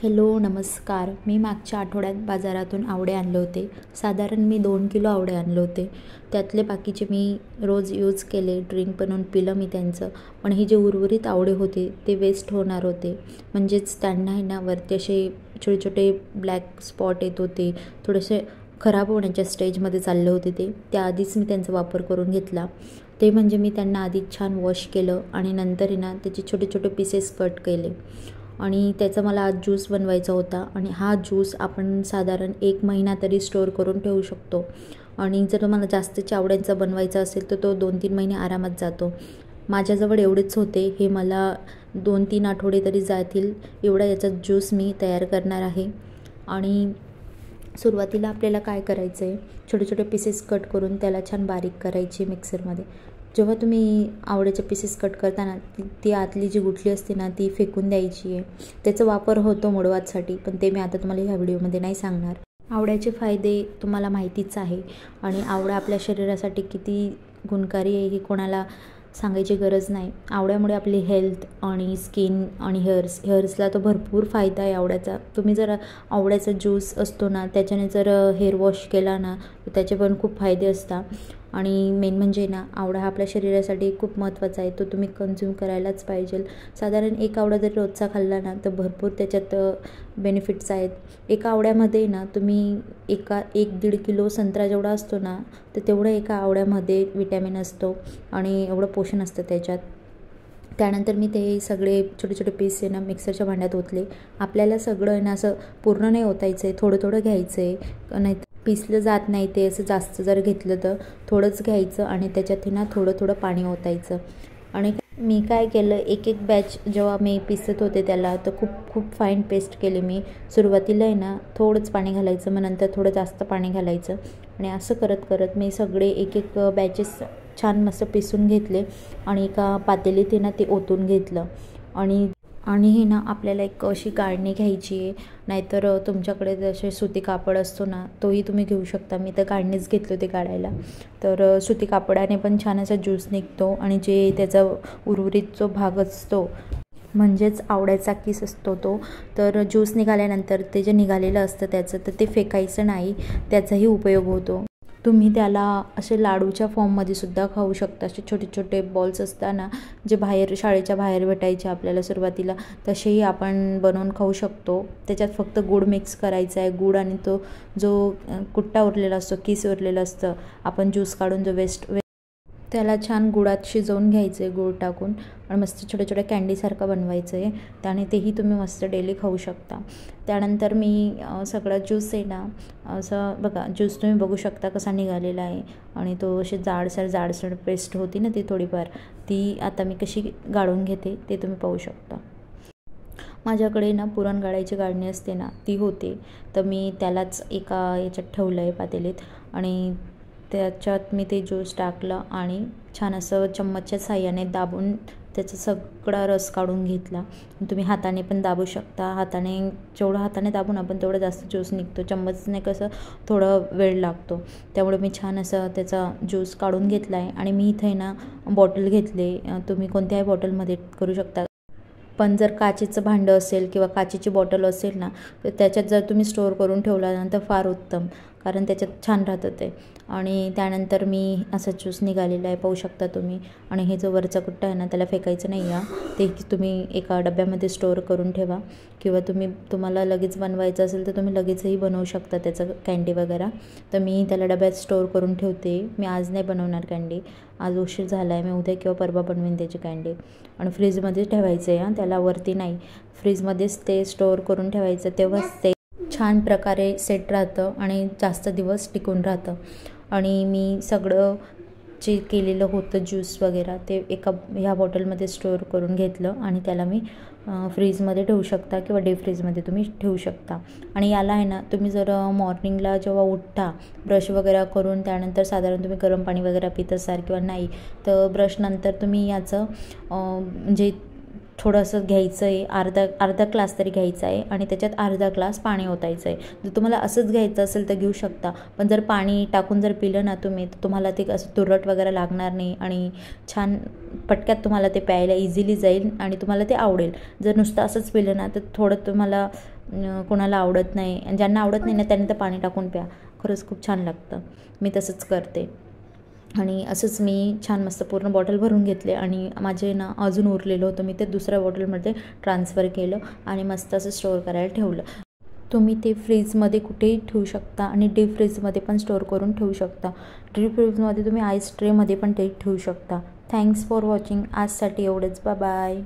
Hello नमस्कार. मी मागच्या आठवड्यात बाजारातून आवळे आणले होते. साधारण मी 2 किलो आवळे आणले होते. त्यातले बाकीचे मी रोज यूज केले, ड्रिंक बनवून पिलं मी त्यांचं. पण हे जे उर्वरित आवळे होते ते वेस्ट होणार होते. म्हणजेच त्यांना आहे ना वरती असे छोटे छोटे ब्लॅक स्पॉट येत होते, थोडेसे खराब होण्याच्या स्टेजमध्ये चालले होते ते. त्याआधीच मी त्यांचा वापर करून घेतला. ते म्हणजे मी त्यांना आधी छान वॉश केलं आणि नंतर आहे ना त्याचे छोटे छोटे पीसेस कट केले आणि त्याचा मला आज ज्यूस बनवायचा होता. आणि हा ज्यूस आपण साधारण 1 महिना तरी स्टोअर करून ठेवू शकतो. आणि जर तुम्हाला जास्तच्या आवळ्यांचा बनवायचा असेल तर तो 2-3 महिने आरामात जातो. माझ्याजवळ एवढेच होते, हे मला 2-3 आठवडे तरी जातील एवढा याचा ज्यूस मी तयार करणार आहे. आणि सुरुवातीला आपल्याला काय करायचं आहे, छोटे छोटे पीसेस कट करून त्याला छान बारीक करायची मिक्सरमध्ये. जेव्हा तुम्ही आवळ्याचे पीसेस कट करताना ती आतली जी गुठली असते ना ती फेकून द्यायची आहे. त्याचा वापर होतो मोडवासाठी, पण ते मी आता तुम्हाला ह्या व्हिडिओमध्ये नाही सांगणार. आवळ्याचे फायदे तुम्हाला माहितीच आहे आणि आवळा आपल्या शरीरासाठी किती गुणकारी आहे हे कोणाला सांगायची गरज नाही. आवळ्यामुळे आपली हेल्थ आणि स्किन आणि हेअर्सला तो भरपूर फायदा आहे आवळ्याचा. तुम्ही जर आवळ्याचा ज्यूस असतो ना त्याच्याने जर हेअर वॉश केला ना तर त्याचे पण खूप फायदे असतात. आणि मेन म्हणजे ना आवळा हा आपल्या शरीरासाठी खूप महत्त्वाचा आहे, तो तुम्ही कन्झ्यूम करायलाच पाहिजे. साधारण 1 आवळा जर रोजचा खाल्ला ना तर भरपूर त्याच्यात बेनिफिट्स आहेत. एका आवळ्यामध्ये ना तुम्ही 1-1.5 किलो संत्रा जेवढा असतो ना तर तेवढं एका आवळ्यामध्ये विटॅमिन असतो आणि एवढं पोषण असतं त्याच्यात. त्यानंतर मी ते सगळे छोटे छोटे पीस आहे ना मिक्सरच्या भांड्यात ओतले. आपल्याला सगळं आहे ना असं पूर्ण नाही ओतायचं आहे, थोडं थोडं घ्यायचं आहे, नाही पिसलं जात नाही ते. असं जास्त जर घेतलं तर थोडंच घ्यायचं आणि त्याच्यात ना थोडं थोडं पाणी ओतायचं. आणि मी काय केलं, एक बॅच जेव्हा मी पिसत होते त्याला तर खूप खूप फाईन पेस्ट केली मी. सुरुवातीला आहे ना थोडंच पाणी घालायचं, मग नंतर थोडं जास्त पाणी घालायचं आणि असं करत करत मी सगळे एक बॅचेस छान मस्त पिसून घेतले आणि एका पातेलीत आहे ना ते ओतून घेतलं. आणि हे ना आपल्याला एक अशी गाळणी घ्यायची आहे, नाहीतर तुमच्याकडे जसे सुती कापड असतो ना तोही तुम्ही घेऊ शकता. मी तर गाळणीच घेतली होती गाळायला. तर सुती कापडाने पण छान असा ज्यूस निघतो आणि जे त्याचा उर्वरित जो भाग असतो म्हणजेच आवळ्याचा किस असतो तो, तर ज्यूस निघाल्यानंतर ते जे निघालेलं असतं त्याचं तर ते फेकायचं नाही, त्याचाही उपयोग होतो. तुम्ही त्याला असे लाडूच्या फॉर्ममध्ये सुद्धा खाऊ शकता. असे छोटे छोटे बॉल्स असताना जे बाहेर शाळेच्या बाहेर भेटायचे आपल्याला सुरुवातीला, तसेही आपण बनवून खाऊ शकतो. त्याच्यात फक्त गूळ मिक्स करायचा आहे. गूळ आणि तो जो कुट्टा उरलेला असतो, किस उरलेलं असतं, आपण ज्यूस काढून जो वेस्ट त्याला छान गुळात शिजवून घ्यायचं आहे, गूळ टाकून आणि मस्त छोट्या छोट्या कँडीसारखं बनवायचं आहे. त्याने तेही तुम्ही मस्त डेली खाऊ शकता. त्यानंतर मी सगळा ज्यूस आहे ना असं बघा, ज्यूस तुम्ही बघू शकता कसा निघालेला आहे आणि तो अशी जाडसर पेस्ट होती ना ती थोडीफार, ती आता मी कशी गाळून घेते ते तुम्ही पाहू शकता. माझ्याकडे ना पुरण गाळायची गाळणी असते ना ती होते, तर मी त्यालाच एका याच्यात ठेवलं आहे पातेलीत आणि त्याच्यात मी ते ज्यूस टाकलं आणि छान असं चम्मचच्या साहाय्याने दाबून त्याचा सगळा रस काढून घेतला. तुम्ही हाताने पण दाबू शकता. जेवढं हाताने दाबून आपण तेवढं जास्त ज्यूस निघतो. चम्मचने कसं थोडं वेळ लागतो. त्यामुळे मी छान असं त्याचा ज्यूस काढून घेतला आहे. आणि मी इथे ना बॉटल घेतले, तुम्ही कोणत्याही बॉटलमध्ये करू शकता. पण जर काचेचं भांडं असेल किंवा काचेची बॉटल असेल ना तर त्याच्यात जर तुम्ही स्टोअर करून ठेवला ना तर फार उत्तम, कारण त्याच्यात छान राहतं ते. आणि त्यानंतर मी असा ज्यूस निघालेला आहे पाहू शकता तुम्ही. आणि हे जो वरचा कुट्टा आहे ना त्याला फेकायचं नाही आहे, ते तुम्ही एका डब्यामध्ये स्टोअर करून ठेवा. किंवा तुम्हाला लगेच बनवायचं असेल तर तुम्ही लगेचही बनवू शकता त्याचं कँडी वगैरे. तर मी त्याला डब्यात स्टोअर करून ठेवते. मी आज नाही बनवणार कँडी, आज उशीर झाला आहे. मी उद्या किंवा परवा बनवीन त्याची कँडी. आणि फ्रीजमध्ये ठेवायचं आहे त्याला, वरती नाही. फ्रीजमध्येच ते स्टोअर करून ठेवायचं, तेव्हाच ते छान प्रकारे सेट राहतं आणि जास्त दिवस टिकून राहतं. आणि मी सगळं जे केलेलं होतं ज्यूस वगैरे ते ह्या बॉटलमध्ये स्टोअर करून घेतलं आणि त्याला मी फ्रीजमध्ये ठेवू शकता किंवा डीप फ्रीजमध्ये तुम्ही ठेवू शकता. आणि याला आहे ना तुम्ही जर मॉर्निंगला जेव्हा उठता ब्रश वगैरे करून त्यानंतर साधारण तुम्ही गरम पाणी वगैरे पित असाल किंवा नाही तर ब्रशनंतर तुम्ही याचं म्हणजे थोडंसं घ्यायचं आहे, अर्धा ग्लास तरी घ्यायचा आहे आणि त्याच्यात अर्धा ग्लास पाणी ओतायचं आहे. जर तुम्हाला असंच घ्यायचं असेल तर घेऊ शकता, पण जर पाणी टाकून जर पिलं ना तुम्ही तर तुम्हाला ते असं तुरट वगैरे लागणार नाही आणि छान पटक्यात तुम्हाला ते प्यायला इझिली जाईल आणि तुम्हाला ते आवडेल. जर नुसतं असंच पिलं ना तर थोडं तुम्हाला कोणाला आवडत नाही, आणि ज्यांना आवडत नाही ना त्यांनी तर पाणी टाकून प्या, खरंच खूप छान लागतं. मी तसंच करते. आणि असंच मी छान मस्त पूर्ण बॉटल भरून घेतले आणि माझे ना अजून उरलेलं होतं, मी ते दुसऱ्या बॉटलमध्ये ट्रान्सफर केलं आणि मस्त असं स्टोअर करायला ठेवलं. तुम्ही ते फ्रीजमध्ये कुठेही ठेवू शकता आणि डीप फ्रीजमध्ये पण स्टोअर करून ठेवू शकता. डीप फ्रीजमध्ये तुम्ही आईस ट्रेमध्ये पण ते ठेवू शकता. Thanks for watching. आजसाठी एवढंच. बाय.